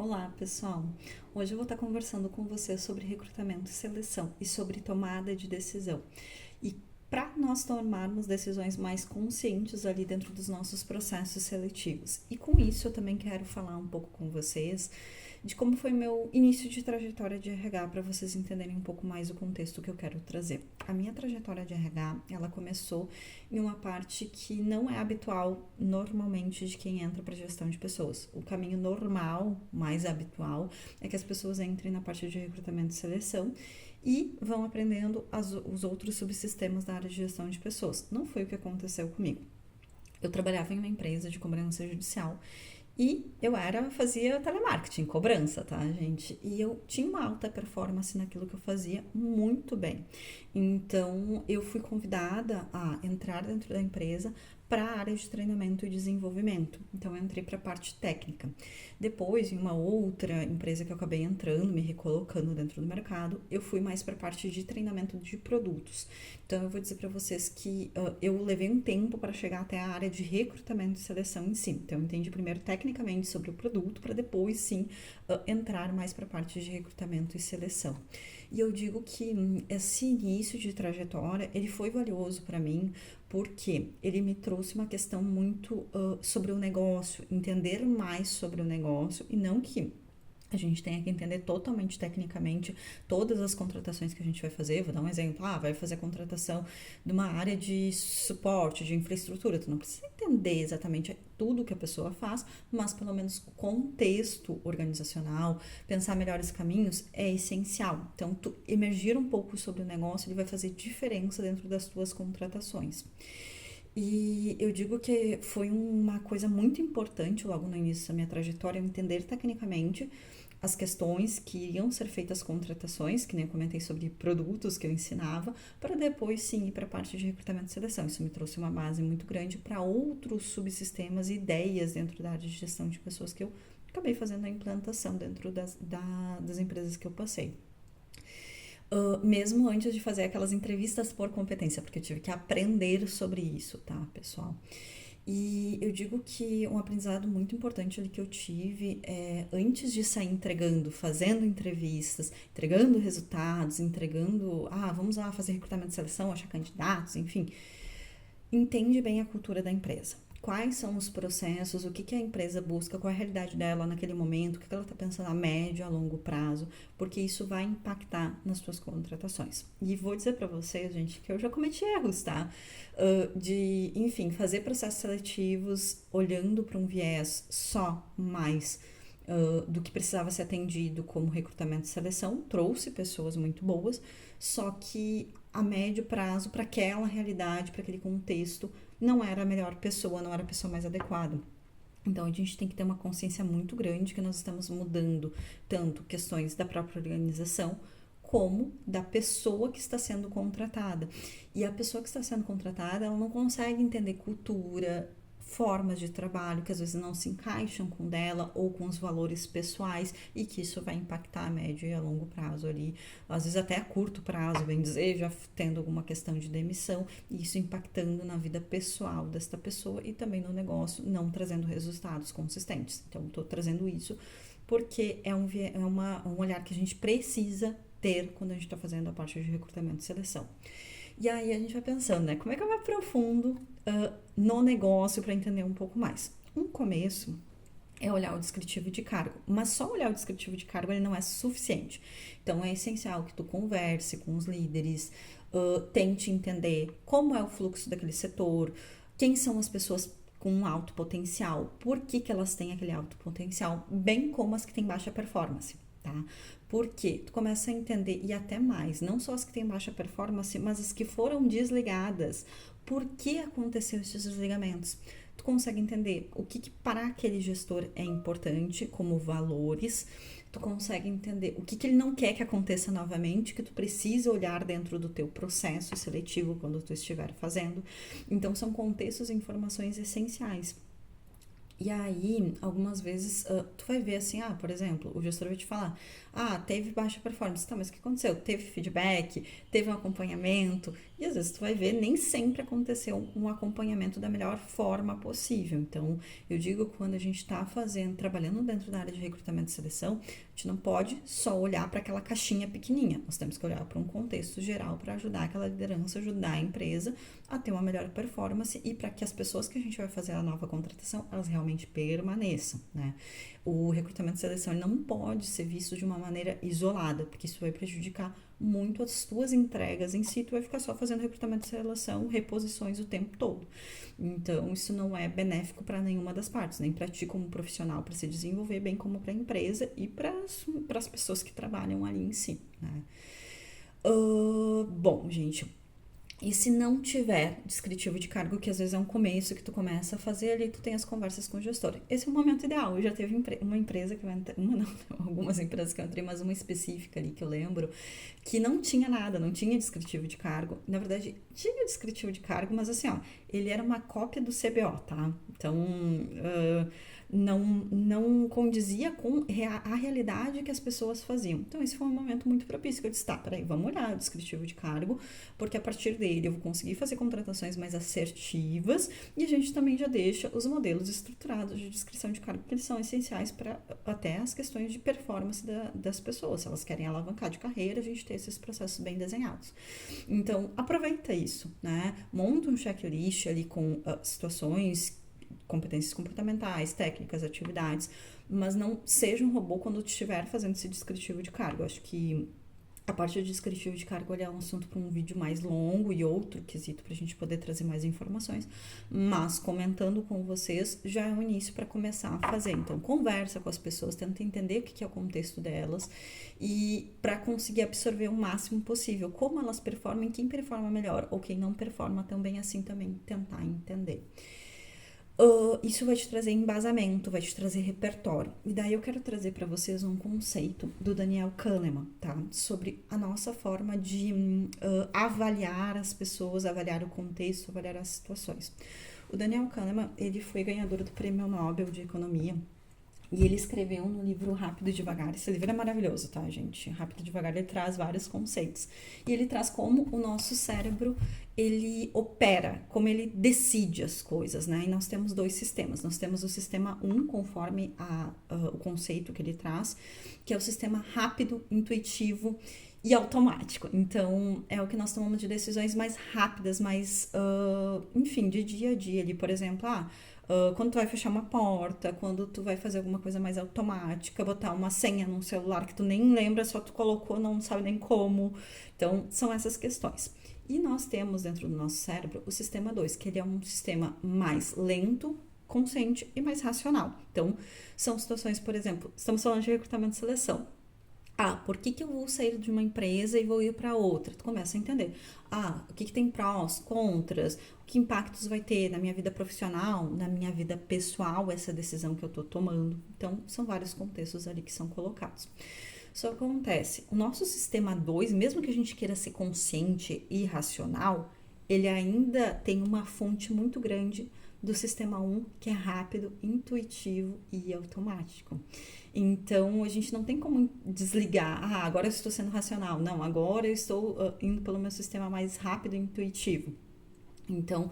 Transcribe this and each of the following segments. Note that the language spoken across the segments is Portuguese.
Olá, pessoal. Hoje eu vou estar conversando com você sobre recrutamento e seleção e sobre tomada de decisão. E para nós tomarmos decisões mais conscientes ali dentro dos nossos processos seletivos. E com isso eu também quero falar um pouco com vocês de como foi meu início de trajetória de RH para vocês entenderem um pouco mais o contexto que eu quero trazer. A minha trajetória de RH, ela começou em uma parte que não é habitual normalmente de quem entra para gestão de pessoas. O caminho normal, mais habitual, é que as pessoas entrem na parte de recrutamento e seleção e vão aprendendo os outros subsistemas da área de gestão de pessoas. Não foi o que aconteceu comigo. Eu trabalhava em uma empresa de cobrança judicial e fazia telemarketing, cobrança, tá, gente? E eu tinha uma alta performance naquilo que eu fazia muito bem. Então, eu fui convidada a entrar dentro da empresa para a área de treinamento e desenvolvimento. Então, eu entrei para a parte técnica. Depois, em uma outra empresa que eu acabei entrando, me recolocando dentro do mercado, eu fui mais para a parte de treinamento de produtos. Então, eu vou dizer para vocês que eu levei um tempo para chegar até a área de recrutamento e seleção em si. Então, eu entendi primeiro tecnicamente sobre o produto, para depois, sim, entrar mais para a parte de recrutamento e seleção. E eu digo que esse início de trajetória, ele foi valioso para mim, porque ele me trouxe uma questão muito sobre o negócio, entender mais sobre o negócio, e não que a gente tenha que entender totalmente tecnicamente todas as contratações que a gente vai fazer. Vou dar um exemplo, vai fazer a contratação de uma área de suporte, de infraestrutura. Tu não precisa entender exatamente tudo que a pessoa faz, mas pelo menos o contexto organizacional, pensar melhores caminhos é essencial. Então, tu emergir um pouco sobre o negócio, ele vai fazer diferença dentro das tuas contratações. E eu digo que foi uma coisa muito importante logo no início da minha trajetória, entender tecnicamente as questões que iriam ser feitas contratações, que nem eu comentei sobre produtos que eu ensinava, para depois sim ir para a parte de recrutamento e seleção. Isso me trouxe uma base muito grande para outros subsistemas e ideias dentro da área de gestão de pessoas que eu acabei fazendo a implantação dentro das empresas que eu passei. Mesmo antes de fazer aquelas entrevistas por competência, porque eu tive que aprender sobre isso, tá, pessoal? E eu digo que um aprendizado muito importante ali que eu tive é, antes de sair entregando, fazendo entrevistas, entregando resultados, vamos lá fazer recrutamento de seleção, achar candidatos, enfim, entende bem a cultura da empresa. Quais são os processos, o que a empresa busca, qual é a realidade dela naquele momento, o que ela está pensando a médio, a longo prazo, porque isso vai impactar nas suas contratações. E vou dizer para vocês, gente, que eu já cometi erros, tá? Enfim, fazer processos seletivos olhando para um viés só mais do que precisava ser atendido como recrutamento e seleção, trouxe pessoas muito boas, só que a médio prazo, para aquela realidade, para aquele contexto, não era a melhor pessoa, não era a pessoa mais adequada. Então, a gente tem que ter uma consciência muito grande que nós estamos mudando tanto questões da própria organização, como da pessoa que está sendo contratada. E a pessoa que está sendo contratada, ela não consegue entender cultura, formas de trabalho que às vezes não se encaixam com dela ou com os valores pessoais e que isso vai impactar a médio e a longo prazo ali, às vezes até a curto prazo, bem dizer, já tendo alguma questão de demissão e isso impactando na vida pessoal desta pessoa e também no negócio, não trazendo resultados consistentes. Então, estou trazendo isso porque é um olhar que a gente precisa ter quando a gente está fazendo a parte de recrutamento e seleção. E aí a gente vai pensando, né? Como é que eu me aprofundo no negócio para entender um pouco mais? Um começo é olhar o descritivo de cargo, mas só olhar o descritivo de cargo ele não é suficiente. Então é essencial que tu converse com os líderes, tente entender como é o fluxo daquele setor, quem são as pessoas com alto potencial, por que elas têm aquele alto potencial, bem como as que têm baixa performance. Tá? Porque tu começa a entender, e até mais, não só as que têm baixa performance, mas as que foram desligadas. Por que aconteceu esses desligamentos? Tu consegue entender o que para aquele gestor é importante como valores, tu consegue entender o que ele não quer que aconteça novamente, que tu precisa olhar dentro do teu processo seletivo quando tu estiver fazendo. Então, são contextos e informações essenciais. E aí, algumas vezes, tu vai ver assim, por exemplo, o gestor vai te falar, teve baixa performance, tá, mas o que aconteceu? Teve feedback, teve um acompanhamento, E às vezes tu vai ver, nem sempre aconteceu um acompanhamento da melhor forma possível. Então, eu digo que quando a gente está trabalhando dentro da área de recrutamento e seleção, a gente não pode só olhar para aquela caixinha pequenininha. Nós temos que olhar para um contexto geral para ajudar aquela liderança, ajudar a empresa a ter uma melhor performance e para que as pessoas que a gente vai fazer a nova contratação, elas realmente permaneçam, né? O recrutamento e seleção ele não pode ser visto de uma maneira isolada, porque isso vai prejudicar muito as tuas entregas em si, tu vai ficar só fazendo recrutamento e seleção, reposições o tempo todo. Então, isso não é benéfico para nenhuma das partes, nem para ti como profissional para se desenvolver, bem como para a empresa e para as pessoas que trabalham ali em si, né? Bom, gente, e se não tiver descritivo de cargo, que às vezes é um começo que tu começa a fazer ali, tu tem as conversas com o gestor. Esse é o momento ideal. Eu já teve uma empresa que eu entrei, algumas empresas que eu entrei, mas uma específica ali que eu lembro, que não tinha nada, não tinha descritivo de cargo. Na verdade, tinha descritivo de cargo, mas assim, ó, ele era uma cópia do CBO, tá? Então, não condizia com a realidade que as pessoas faziam. Então, esse foi um momento muito propício que eu disse, tá, peraí, vamos olhar o descritivo de cargo, porque a partir dele eu vou conseguir fazer contratações mais assertivas e a gente também já deixa os modelos estruturados de descrição de cargo, que eles são essenciais para até as questões de performance das pessoas. Se elas querem alavancar de carreira, a gente tem esses processos bem desenhados. Então, aproveita isso, né? Monta um checklist ali com situações, competências comportamentais, técnicas, atividades, mas não seja um robô quando tu estiver fazendo esse descritivo de cargo. Eu acho que a parte de descritivo de cargo é um assunto para um vídeo mais longo e outro quesito para a gente poder trazer mais informações, mas comentando com vocês já é um início para começar a fazer. Então, conversa com as pessoas, tenta entender o que é o contexto delas e para conseguir absorver o máximo possível como elas performam, quem performa melhor ou quem não performa também, assim também tentar entender. Isso vai te trazer embasamento, vai te trazer repertório. E daí eu quero trazer para vocês um conceito do Daniel Kahneman, tá? Sobre a nossa forma de avaliar as pessoas, avaliar o contexto, avaliar as situações. O Daniel Kahneman, ele foi ganhador do Prêmio Nobel de Economia e ele escreveu no livro Rápido e Devagar. Esse livro é maravilhoso, tá, gente? Rápido e Devagar, ele traz vários conceitos. E ele traz como o nosso cérebro, ele opera, como ele decide as coisas, né? E nós temos dois sistemas. Nós temos o sistema 1, conforme o conceito que ele traz, que é o sistema rápido, intuitivo e automático. Então, é o que nós tomamos de decisões mais rápidas, mais, enfim, de dia a dia ali. Por exemplo, quando tu vai fechar uma porta, quando tu vai fazer alguma coisa mais automática, botar uma senha num celular que tu nem lembra, só tu colocou, não sabe nem como. Então, são essas questões. E nós temos dentro do nosso cérebro o sistema 2, que ele é um sistema mais lento, consciente e mais racional. Então, são situações, por exemplo, estamos falando de recrutamento e seleção. Por que eu vou sair de uma empresa e vou ir para outra? Tu começa a entender. O que tem prós, contras, que impactos vai ter na minha vida profissional, na minha vida pessoal, essa decisão que eu tô tomando. Então, são vários contextos ali que são colocados. Só acontece, o nosso sistema 2, mesmo que a gente queira ser consciente e racional, ele ainda tem uma fonte muito grande do sistema 1, que é rápido, intuitivo e automático. Então, a gente não tem como desligar, agora eu estou sendo racional. Não, agora eu estou indo pelo meu sistema mais rápido e intuitivo. Então,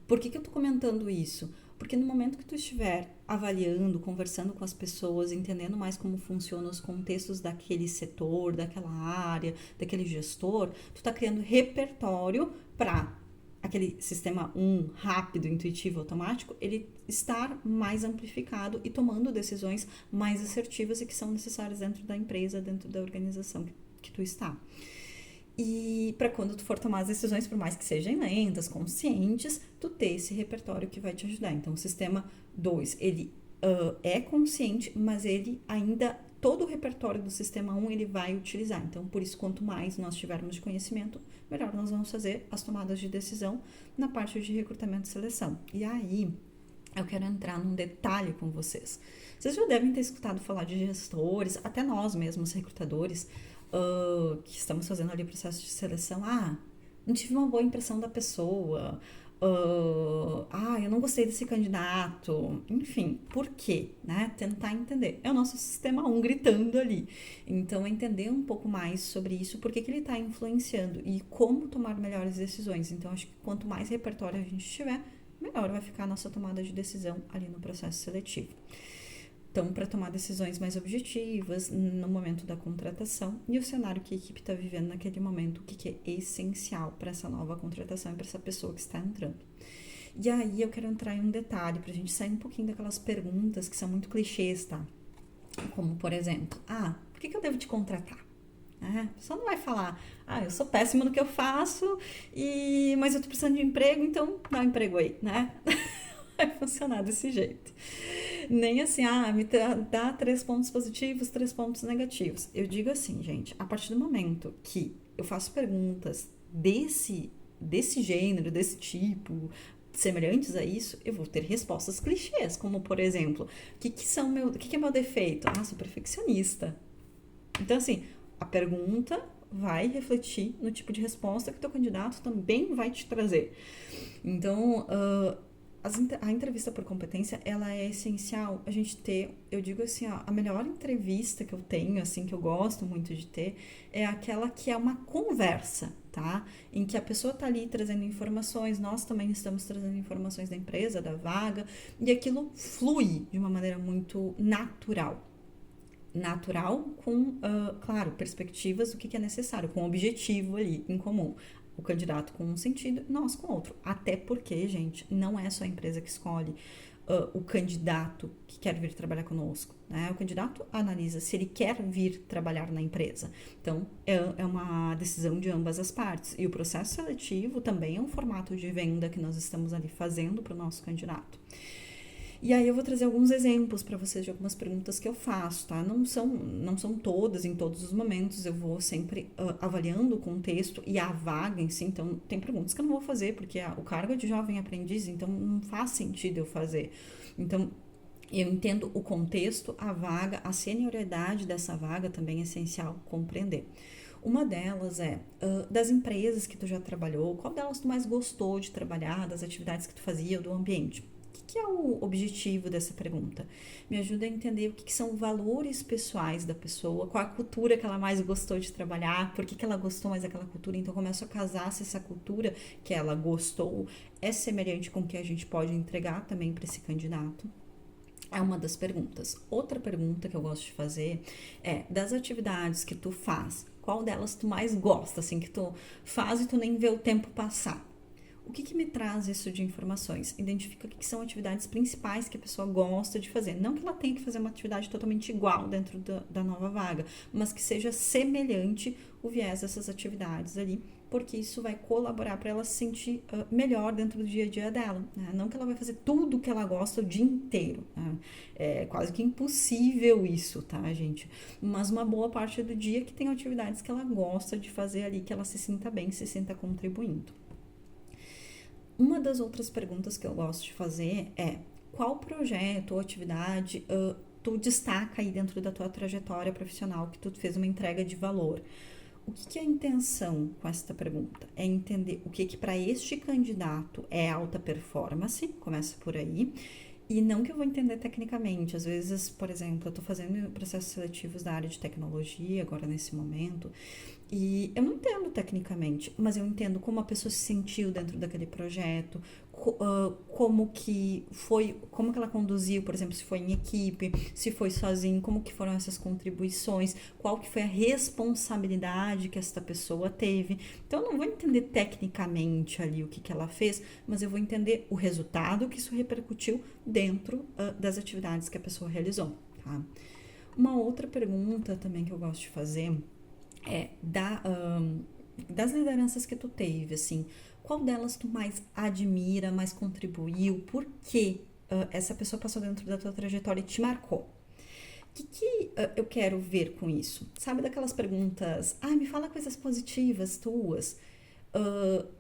por que eu estou comentando isso? Porque no momento que tu estiver avaliando, conversando com as pessoas, entendendo mais como funcionam os contextos daquele setor, daquela área, daquele gestor, tu está criando repertório para aquele sistema 1 rápido, intuitivo, automático, ele estar mais amplificado e tomando decisões mais assertivas e que são necessárias dentro da empresa, dentro da organização que tu está. E para quando tu for tomar as decisões, por mais que sejam lentas, conscientes, tu ter esse repertório que vai te ajudar. Então, o sistema 2, ele é consciente, mas ele ainda, todo o repertório do sistema 1, ele vai utilizar. Então, por isso, quanto mais nós tivermos de conhecimento, melhor nós vamos fazer as tomadas de decisão na parte de recrutamento e seleção. E aí, eu quero entrar num detalhe com vocês. Vocês já devem ter escutado falar de gestores, até nós mesmos, recrutadores, que estamos fazendo ali o processo de seleção. Não tive uma boa impressão da pessoa, Eu não gostei desse candidato, enfim, por quê, né? Tentar entender. É o nosso sistema 1 gritando ali. Então, entender um pouco mais sobre isso, por que que ele está influenciando e como tomar melhores decisões. Então, acho que quanto mais repertório a gente tiver, melhor vai ficar a nossa tomada de decisão ali no processo seletivo. Então, para tomar decisões mais objetivas no momento da contratação e o cenário que a equipe está vivendo naquele momento, o que é essencial para essa nova contratação e para essa pessoa que está entrando. E aí eu quero entrar em um detalhe para a gente sair um pouquinho daquelas perguntas que são muito clichês, tá? Como, por exemplo, por que eu devo te contratar? A pessoa não vai falar, eu sou péssimo no que eu faço, mas eu tô precisando de emprego, então dá um emprego aí, né? Vai funcionar desse jeito. Nem assim, me dá 3 pontos positivos, 3 pontos negativos. Eu digo assim, gente, a partir do momento que eu faço perguntas desse gênero, desse tipo, semelhantes a isso, eu vou ter respostas clichês, como por exemplo, o que é meu defeito? Sou perfeccionista. Então, assim, a pergunta vai refletir no tipo de resposta que o teu candidato também vai te trazer. Então, a entrevista por competência, ela é essencial a gente ter, eu digo assim, a melhor entrevista que eu tenho, assim, que eu gosto muito de ter, é aquela que é uma conversa, tá? Em que a pessoa tá ali trazendo informações, nós também estamos trazendo informações da empresa, da vaga, e aquilo flui de uma maneira muito natural. Natural com, claro, perspectivas do que é necessário, com um objetivo ali em comum. O candidato com um sentido, nós com outro. Até porque, gente, não é só a empresa que escolhe o candidato que quer vir trabalhar conosco, né? O candidato analisa se ele quer vir trabalhar na empresa. Então, é uma decisão de ambas as partes. E o processo seletivo também é um formato de venda que nós estamos ali fazendo para o nosso candidato. E aí eu vou trazer alguns exemplos para vocês de algumas perguntas que eu faço, tá? Não são todas, em todos os momentos, eu vou sempre avaliando o contexto e a vaga em si. Então, tem perguntas que eu não vou fazer, porque o cargo é de jovem aprendiz, então não faz sentido eu fazer. Então, eu entendo o contexto, a vaga, a senioridade dessa vaga também é essencial compreender. Uma delas é, das empresas que tu já trabalhou, qual delas tu mais gostou de trabalhar, das atividades que tu fazia, do ambiente? O que é o objetivo dessa pergunta? Me ajuda a entender o que são valores pessoais da pessoa, qual a cultura que ela mais gostou de trabalhar, por que ela gostou mais daquela cultura. Então, eu começo a casar se essa cultura que ela gostou é semelhante com o que a gente pode entregar também para esse candidato. É uma das perguntas. Outra pergunta que eu gosto de fazer é, das atividades que tu faz, qual delas tu mais gosta, assim, que tu faz e tu nem vê o tempo passar? O que me traz isso de informações? Identifica o que são atividades principais que a pessoa gosta de fazer. Não que ela tenha que fazer uma atividade totalmente igual dentro da nova vaga, mas que seja semelhante o viés dessas atividades ali, porque isso vai colaborar para ela se sentir melhor dentro do dia a dia dela. Né? Não que ela vai fazer tudo que ela gosta o dia inteiro. Né? É quase que impossível isso, tá, gente? Mas uma boa parte do dia que tem atividades que ela gosta de fazer ali, que ela se sinta bem, se sinta contribuindo. Uma das outras perguntas que eu gosto de fazer é qual projeto ou atividade tu destaca aí dentro da tua trajetória profissional que tu fez uma entrega de valor. O que é a intenção com esta pergunta? É entender o que para este candidato é alta performance, começa por aí, e não que eu vou entender tecnicamente. Às vezes, por exemplo, eu estou fazendo processos seletivos da área de tecnologia agora nesse momento, e eu não entendo tecnicamente, mas eu entendo como a pessoa se sentiu dentro daquele projeto, como que ela conduziu, por exemplo, se foi em equipe, se foi sozinho, como que foram essas contribuições, qual que foi a responsabilidade que essa pessoa teve. Então, eu não vou entender tecnicamente ali o que ela fez, mas eu vou entender o resultado que isso repercutiu dentro das atividades que a pessoa realizou, tá? Uma outra pergunta também que eu gosto de fazer é das lideranças que tu teve, assim, qual delas tu mais admira, mais contribuiu, por que essa pessoa passou dentro da tua trajetória e te marcou? O que eu quero ver com isso? Sabe daquelas perguntas, me fala coisas positivas tuas?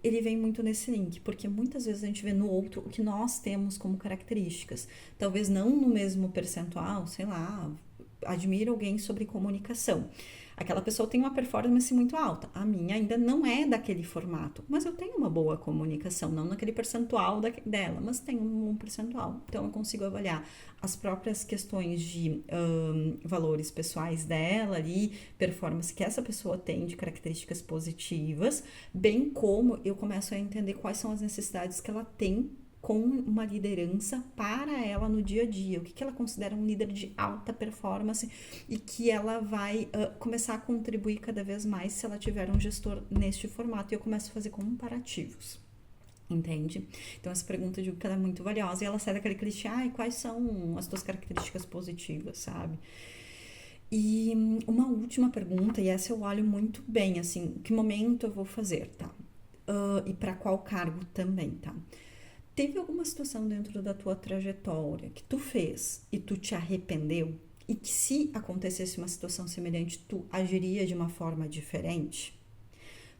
Ele vem muito nesse link, porque muitas vezes a gente vê no outro o que nós temos como características. Talvez não no mesmo percentual, sei lá, admiro alguém sobre comunicação. Aquela pessoa tem uma performance muito alta. A minha ainda não é daquele formato, mas eu tenho uma boa comunicação, não naquele percentual dela, mas tenho um bom percentual. Então eu consigo avaliar as próprias questões de valores pessoais dela ali, performance que essa pessoa tem de características positivas, bem como eu começo a entender quais são as necessidades que ela tem com uma liderança para ela no dia a dia, o que ela considera um líder de alta performance e que ela vai começar a contribuir cada vez mais se ela tiver um gestor neste formato, e eu começo a fazer comparativos. Entende? Então essa pergunta eu digo que ela é muito valiosa e ela sai daquele clichê, quais são as tuas características positivas, sabe? E uma última pergunta, e essa eu olho muito bem, assim, que momento eu vou fazer, tá? E para qual cargo também, tá? Teve alguma situação dentro da tua trajetória que tu fez e tu te arrependeu? E que se acontecesse uma situação semelhante, tu agiria de uma forma diferente?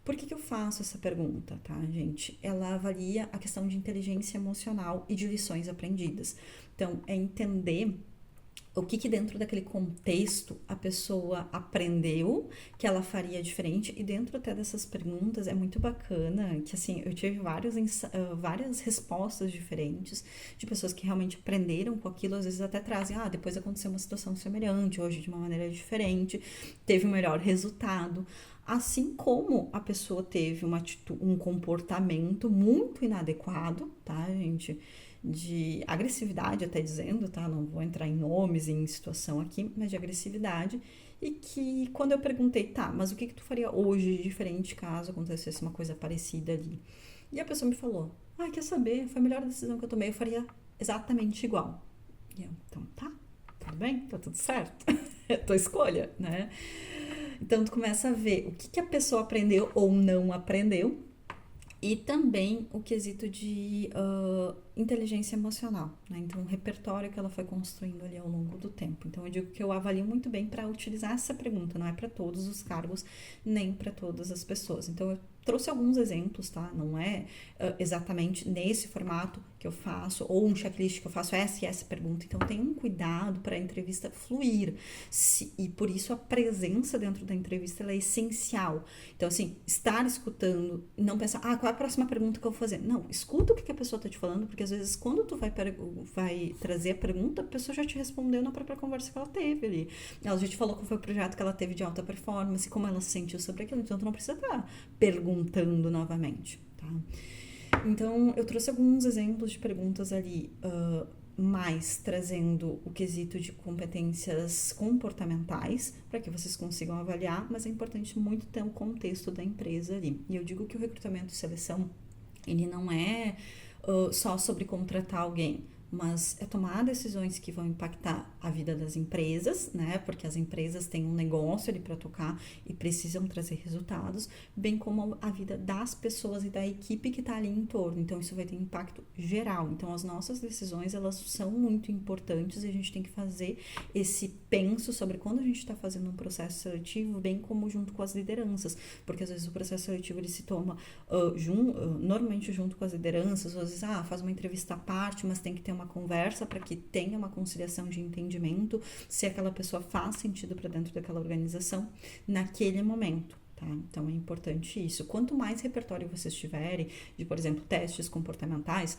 Por que eu faço essa pergunta, tá, gente? Ela avalia a questão de inteligência emocional e de lições aprendidas. Então, é entender o que dentro daquele contexto a pessoa aprendeu que ela faria diferente, e dentro até dessas perguntas é muito bacana que, assim, eu tive várias respostas diferentes de pessoas que realmente aprenderam com aquilo, às vezes até trazem, depois aconteceu uma situação semelhante, hoje de uma maneira diferente, teve um melhor resultado. Assim como a pessoa teve um comportamento muito inadequado, tá, gente? De agressividade, até dizendo, tá? Não vou entrar em nomes, em situação aqui, mas de agressividade. E que quando eu perguntei, tá, mas o que tu faria hoje de diferente caso acontecesse uma coisa parecida ali? E a pessoa me falou, quer saber? Foi a melhor decisão que eu tomei, eu faria exatamente igual. E eu, então tá, tudo bem, tá tudo certo. É tua escolha, né? Então tu começa a ver o que a pessoa aprendeu ou não aprendeu, e também o quesito de inteligência emocional, né? Então, o repertório que ela foi construindo ali ao longo do tempo. Então, eu digo que eu avalio muito bem para utilizar essa pergunta, não é para todos os cargos, nem para todas as pessoas. Então, eu trouxe alguns exemplos, tá? Não é exatamente nesse formato que eu faço, ou um checklist que eu faço essa e essa pergunta. Então, tenha um cuidado para a entrevista fluir. E por isso a presença dentro da entrevista ela é essencial. Então, assim, estar escutando, não pensar, qual é a próxima pergunta que eu vou fazer? Não, escuta o que a pessoa está te falando, porque às vezes quando tu vai trazer a pergunta, a pessoa já te respondeu na própria conversa que ela teve ali. Ela já te falou qual foi o projeto que ela teve de alta performance, como ela se sentiu sobre aquilo, então tu não precisa estar perguntando novamente, tá? Então, eu trouxe alguns exemplos de perguntas ali, mais trazendo o quesito de competências comportamentais, para que vocês consigam avaliar, mas é importante muito ter o contexto da empresa ali. E eu digo que o recrutamento e seleção, ele não é só sobre contratar alguém, mas é tomar decisões que vão impactar a vida das empresas, né? Porque as empresas têm um negócio ali para tocar e precisam trazer resultados, bem como a vida das pessoas e da equipe que está ali em torno. Então, isso vai ter impacto geral. Então, as nossas decisões, elas são muito importantes e a gente tem que fazer esse penso sobre quando a gente está fazendo um processo seletivo, bem como junto com as lideranças, porque às vezes o processo seletivo ele se toma normalmente junto com as lideranças, às vezes faz uma entrevista à parte, mas tem que ter uma conversa para que tenha uma conciliação de entendimento se aquela pessoa faz sentido para dentro daquela organização naquele momento. Tá? Então é importante isso. Quanto mais repertório vocês tiverem de, por exemplo, testes comportamentais,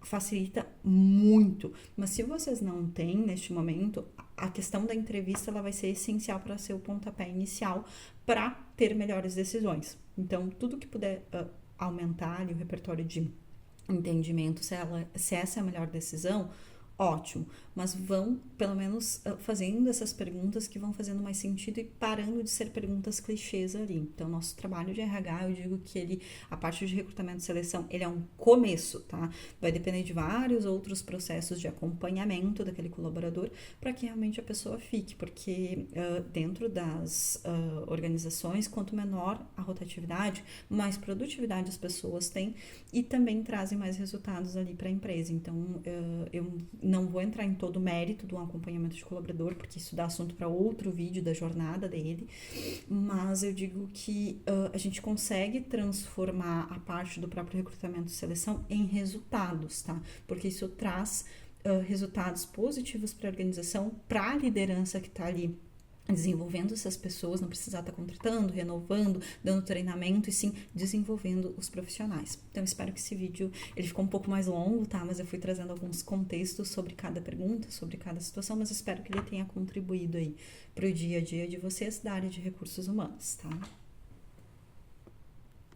facilita muito. Mas se vocês não têm neste momento, a questão da entrevista ela vai ser essencial para ser o pontapé inicial para ter melhores decisões. Então, tudo que puder aumentar ali o repertório de entendimento, se essa é a melhor decisão, ótimo, mas vão pelo menos fazendo essas perguntas que vão fazendo mais sentido e parando de ser perguntas clichês ali. Então, nosso trabalho de RH, eu digo que a parte de recrutamento e seleção, ele é um começo, tá? Vai depender de vários outros processos de acompanhamento daquele colaborador para que realmente a pessoa fique, porque dentro das organizações, quanto menor a rotatividade, mais produtividade as pessoas têm e também trazem mais resultados ali para a empresa. Então, eu não vou entrar em todo o mérito do acompanhamento de colaborador, porque isso dá assunto para outro vídeo da jornada dele, mas eu digo que a gente consegue transformar a parte do próprio recrutamento e seleção em resultados, tá? Porque isso traz resultados positivos para a organização, para a liderança que está ali desenvolvendo essas pessoas, não precisar estar contratando, renovando, dando treinamento, e sim desenvolvendo os profissionais. Então, espero que esse vídeo, ele ficou um pouco mais longo, tá? Mas eu fui trazendo alguns contextos sobre cada pergunta, sobre cada situação, mas espero que ele tenha contribuído aí para o dia a dia de vocês da área de recursos humanos, tá?